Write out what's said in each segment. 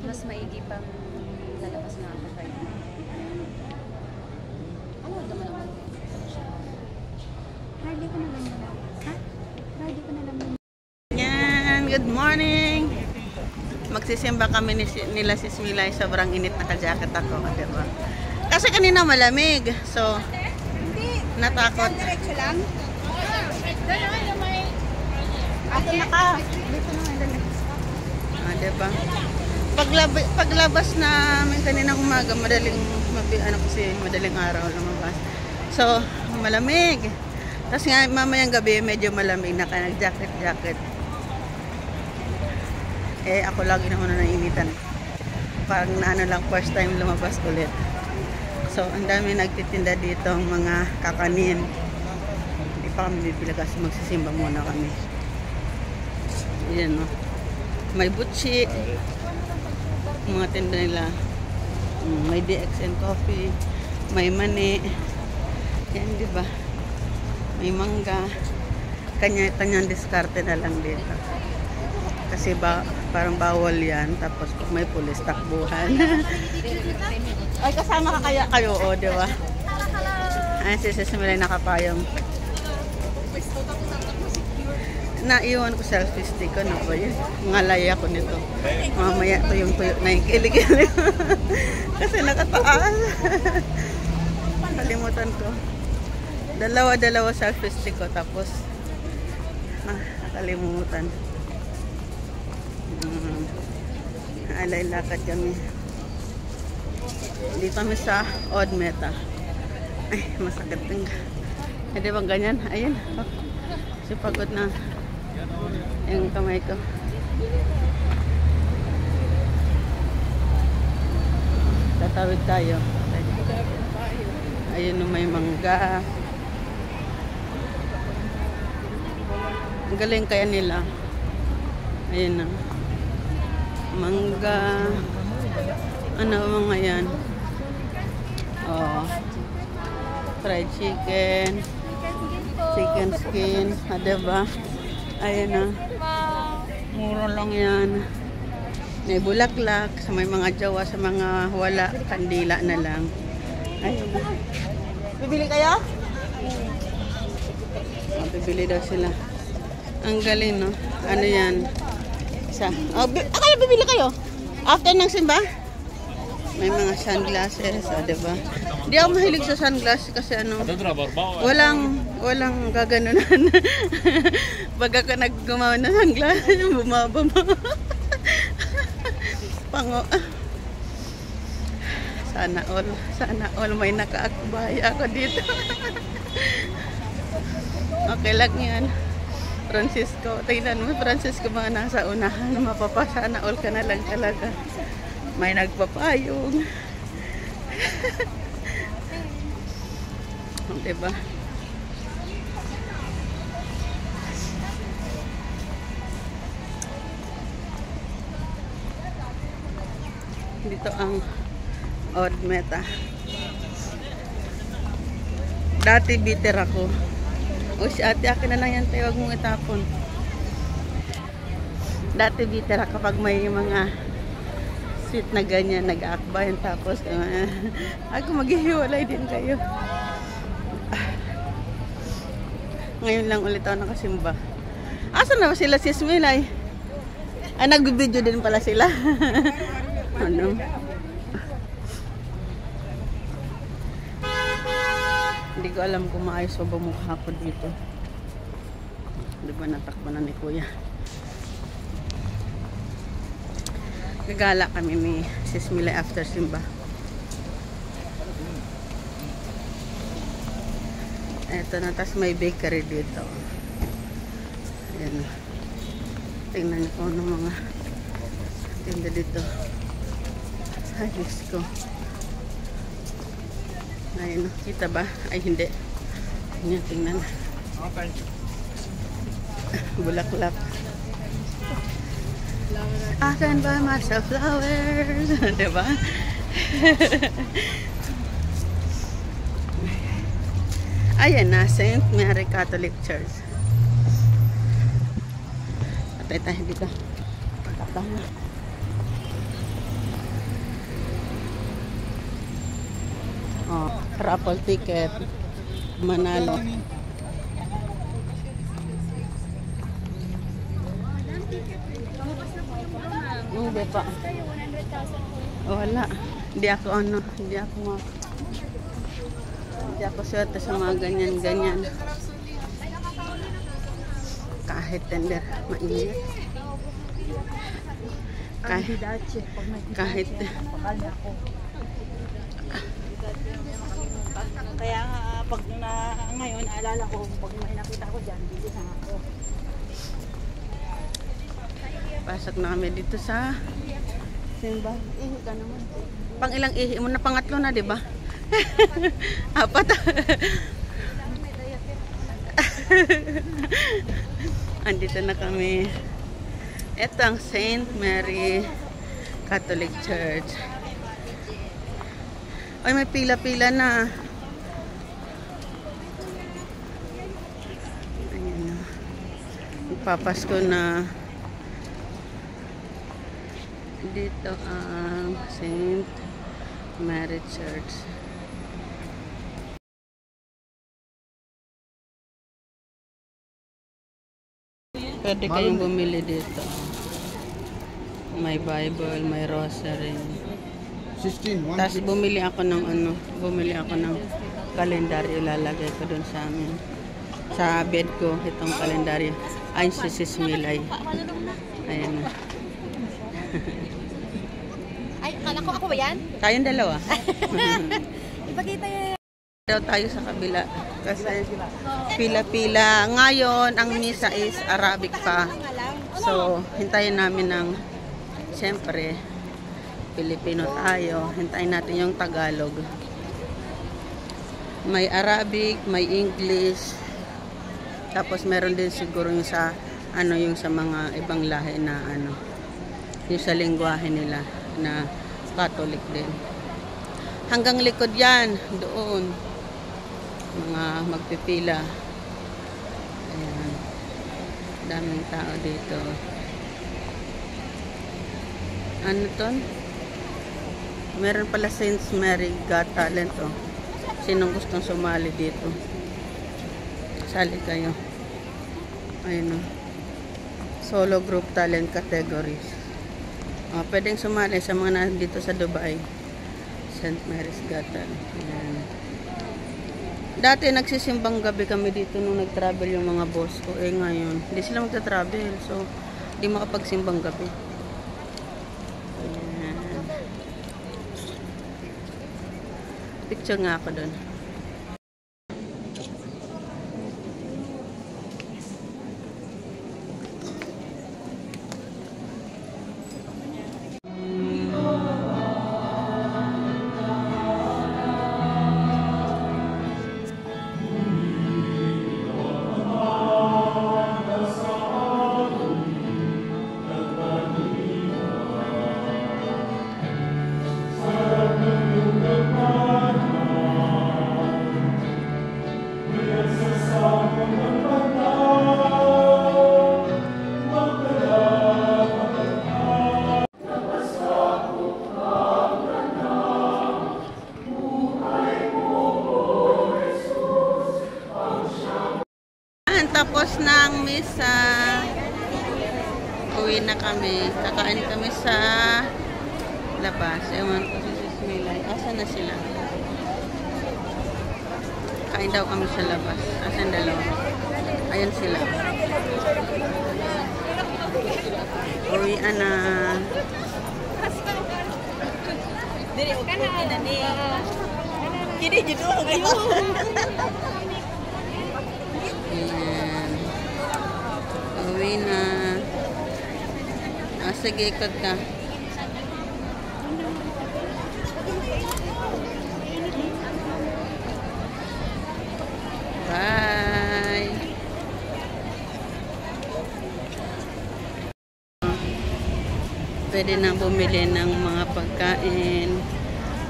mas maigi pang lalabas na ako kayo. Ano naman ako? Ready ko na lang yun. Ha? Ready ko na lang yun. Yan, good morning. Magsisimba kami nila Sis Milay. Sobrang init, naka-jacket ako, diba? Kasi kanina malamig. So, natakot. Diretso lang? Ato na ka. Dito na nga dali. Diba? Paglabas namin kaninang umaga, madaling araw lumabas. So, malamig. Tapos nga, mamayang gabi, medyo malamig na kaya nag-jacket. Eh, ako lagi naman na nainitan. Parang lang, first time lumabas ulit. So, ang dami nagtitinda dito ang mga kakanin. Hindi pa kami bibili kasi magsisimba muna kami. Yan, no? May butchi. Mga tinda nila. May DXN coffee. May mani. Yan, di ba? May mangga. Kanya-kanyang diskarte na lang dito. Kasi parang bawal yan. Tapos pag may pulis, takbuhan. Ay, kasama ka kaya kayo, o, di ba? Ay, Sis Milay nakapayong. Naiwan ko selfie stick ko. Ano ba yun? Ngalaya ko nito. Mamaya tuyong-tuyo na yung kilig-kilig. Kasi nakataas. Kalimutan ko. Dalawa selfie stick ko. Tapos, nakalimutan. Alay lakad kami. Dito kami sa Odd Meta. Ay, masakit ng. Hindi bang ganyan? Ayun. Kasi pagod na yung kamay ko. Tatawid tayo. Ayun na may mangga. Ang galing kaya nila. Ayun na. Mangga. Ano mga yan? Oh. Fried chicken. Chicken skin. Diba? Ayan na. Mura lang yan. May bulaklak. Sa may mga jawa. Sa mga wala. Kandila na lang. Ayun na. Bibili kayo? Oh, bibili daw sila. Ang galing, no? Ano yan? Oh, akala bibili kayo? After ng simba? May mga sunglasses, diba? Hindi ako mahilig sa sunglasses kasi ano, walang gaganunan. Pag ako naggumawa ng sunglasses, bumababa. Pango. Sana all may nakaakbay ako dito. Okay lang yan. Francisco, tingnan mo, Francisco, mga nasa unahan, mapapasana all ka na lang talaga. May nagpapayong. Diba? Dito ang Odd Meta. Dati bitter ako. O si ate, akin na lang yan tayo, huwag mong itapon. Dati bitter ako kapag may mga sweet na ganyan, nag-aakbayan, tapos ako maghihiwalay din kayo. Ngayon lang ulit ako nakasimba. Asan na ba sila, Sis Milay? Ah, nag-video din pala sila. Ano? Hindi ko alam kung maayos o ba mukha ko dito. Di ba natakbo na ni Kuya? Gagala kami ni Sis Milay after simba. Eto na, tas may bakery dito. Ayan. Tingnan niyo po ng mga tinda dito. Ay, Diyos ko. Ayun, kita ba? Ay, hindi. Ayan, tingnan. Bulaklak. I can buy myself flowers. Diba? Ayan na, St. Mary Catholic Church. Patay tayo dito. Patay na. Oh, raffle ticket. Manalo. Hindi pa. Oh, wala. Hindi ako hindi ako swerte sa mga ganyan-ganyan. Kahit tender, mainit. Kahit Kaya pag ngayon, naalala ko, pag may nakita ko dyan, dito na ako. pasok na kami dito sa simba. Ihi ka naman. Pang ilang ihi mo na? Pangatlo na, di ba? Apat. Andito na kami. Ito ang St. Mary Catholic Church. Ay, may pila-pila na. Ayan na. Magpapasko na. Dito ang St. Mary Church. Pwede kayong bumili dito. May Bible, may rosary. 16, Tapos bumili ako ng kalendaryo, ilalagay ko doon sa amin. Sa bed ko, itong kalendaryo. Ay, si Sis Milay. Ayan na. Ay, akala ko ako ba yan? Tayong dalawa. Ipakita yan. Daw tayo sa kabila. Kasi pila-pila. Ngayon, ang misa is Arabic pa. So, hintayin namin ng, siyempre, Pilipino tayo. Hintayin natin yung Tagalog. May Arabic, may English. Tapos meron din siguro yung sa yung sa mga ibang lahi na yung sa lengguwahe nila na Catholic din. Hanggang likod yan, doon. Mga magpipila. Ayan. Daming tao dito. Ano ton? Meron pala St. Mary Got Talent, oh. Sinong gustong sumali dito? Sali kayo. Ayun, oh. Solo group talent categories. Oh, pwedeng sumali sa mga nandito sa Dubai. St. Mary's Got Talent. Ayan. Dati nagsisimbang gabi kami dito nung nag-travel yung mga boss ko. Eh ngayon, hindi sila magta-travel. So, hindi makapagsimbang gabi. Picture nga ako doon. Tapos ng misa, uwi na kami. Kakain kami sa labas. Ewan ko si Sis Milay. Asan na sila? Kain daw kami sa labas. Asan dalawa? Ayan sila. Uwi na. Dili, okay na ni. Kini judul ngayon. Ayan. Uwi na. Sige, ikot ka. Bye. Pwede na bumili ng mga pagkain.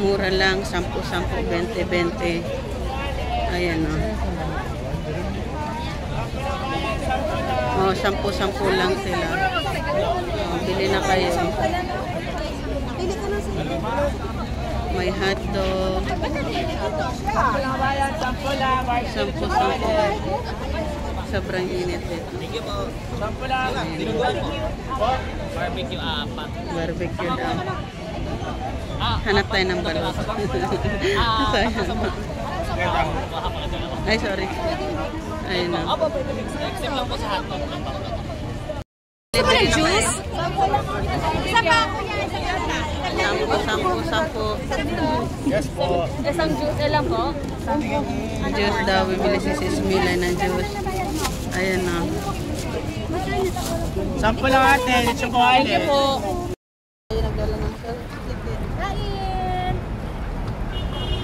Mura lang, 10, 20. Ayan o. Oh, 10 lang sila. Oh, bili na kayo. may hotdog. Sampo lang. 10. Sobrang init dito. Sampo lang. Barbecue apat. Barbecue daw. Hanap tayo ng balot. Sayang. Ay, sorry. Ayun na. Except lang po sa hotdog. Libre na Juice? Isa pa. 10. Yes po. Isang juice lang po. Juice daw. Bibili si Sis Mila ng juice. Ayan na. Sampo lang ate. Lechong kawali. Thank you po. Ayun, nagdala ng self-ticket. Kain!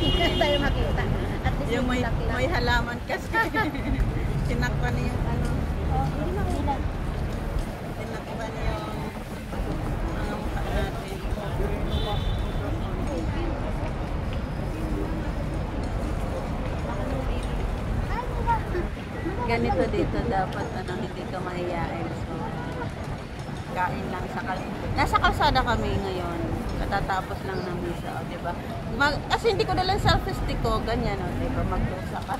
Hindi tayo makita. At least Yung may halaman kasi. Tinakpan niya yung ano. hindi makita. Tinakpan niya yung mga mukha natin. Ganito dito dapat hindi ka mahiyain. So, kain lang sa nasa kalsada kami ngayon. Katatapos lang ng misa, di ba? Kasi hindi ko dala selfie stick ko, ganyan, di ba? Magdusa ka.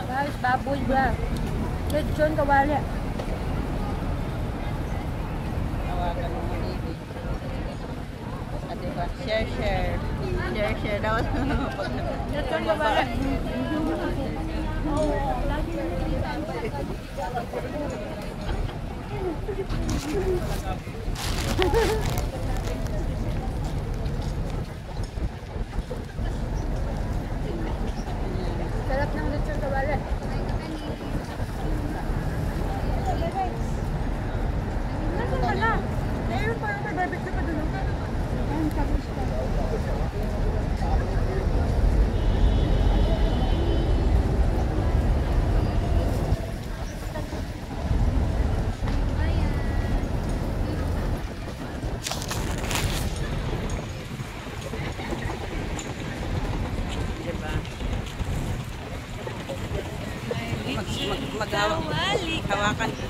Guys, baboy ba? Lechon kawali. Tawagan mo baby. Di ba? Share. Share daw. Lechon kawali. Sarap ng lechon kawali. Nasaan ka na? Meron pa yung barbecue pa doon. Ayun, tapos pa. Diba?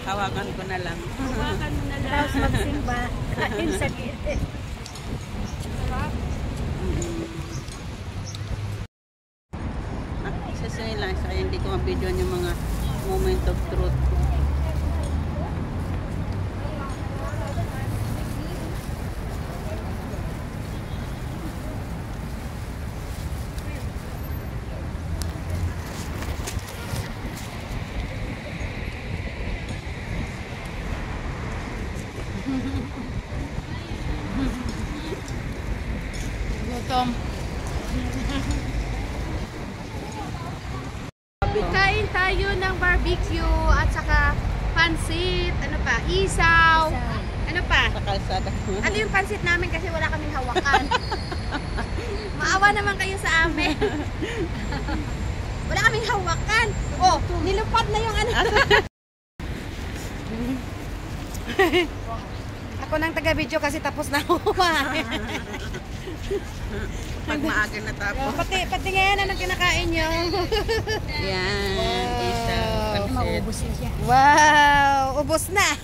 Hawakan ko na lang. Tapos magsimba. Kain sa gilid. Isa lang, so hindi ko ma-video yung mga moment of truth. Gutom. Kain tayo ng barbecue at saka pansit, ano pa, isaw, ano pa? Sa kalsada. Ano yung pansit namin kasi wala kaming hawakan. Maawa naman kayo sa amin. Wala kaming hawakan. Oh, nilupad na yung ano. Ako nang taga-video kasi tapos na ako kumain. Pag maaga natapos. Pati ngayon anong kinakain nyo? Yan. Isaw. Pansit. Wow! Ubos na!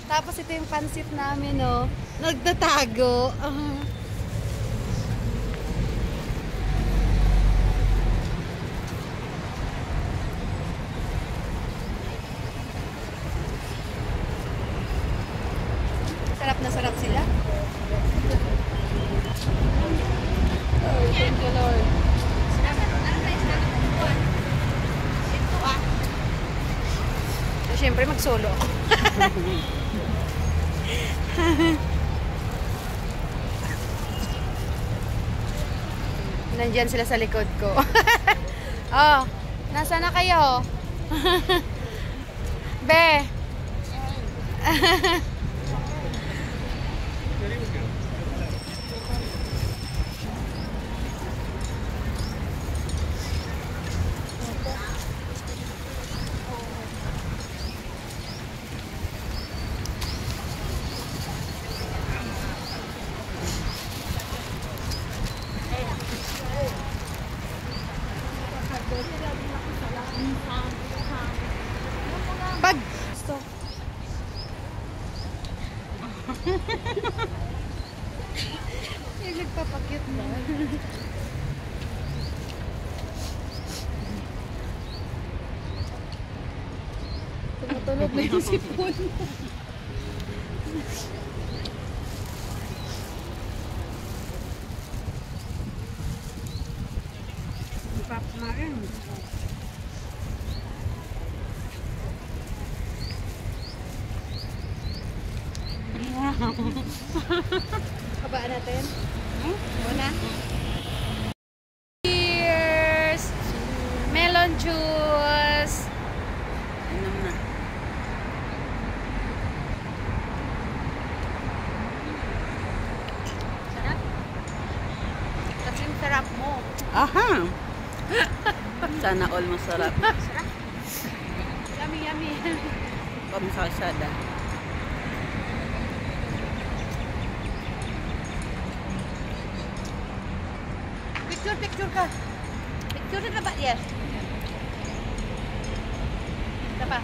Tapos ito yung pansit namin, no? Nagtatago. Sarap na sarap sila. Thank you, Lord. Siyempre, mag-solo ako. Nandiyan sila sa likod ko. Oh, nasa na kayo? Be. Pag gusto. Yung nagpapakyut na. Tumutunog na yung sipon. Pap na rin. Kabaan natin? Muna? Cheers! Melon juice! Inom na. Sarap? Kasing sarap mo. Aha! Sana all masarap. Sarap. Yummy, yummy. Pamsasada. Picture ka. Picture na ba? Yes. Ito pa.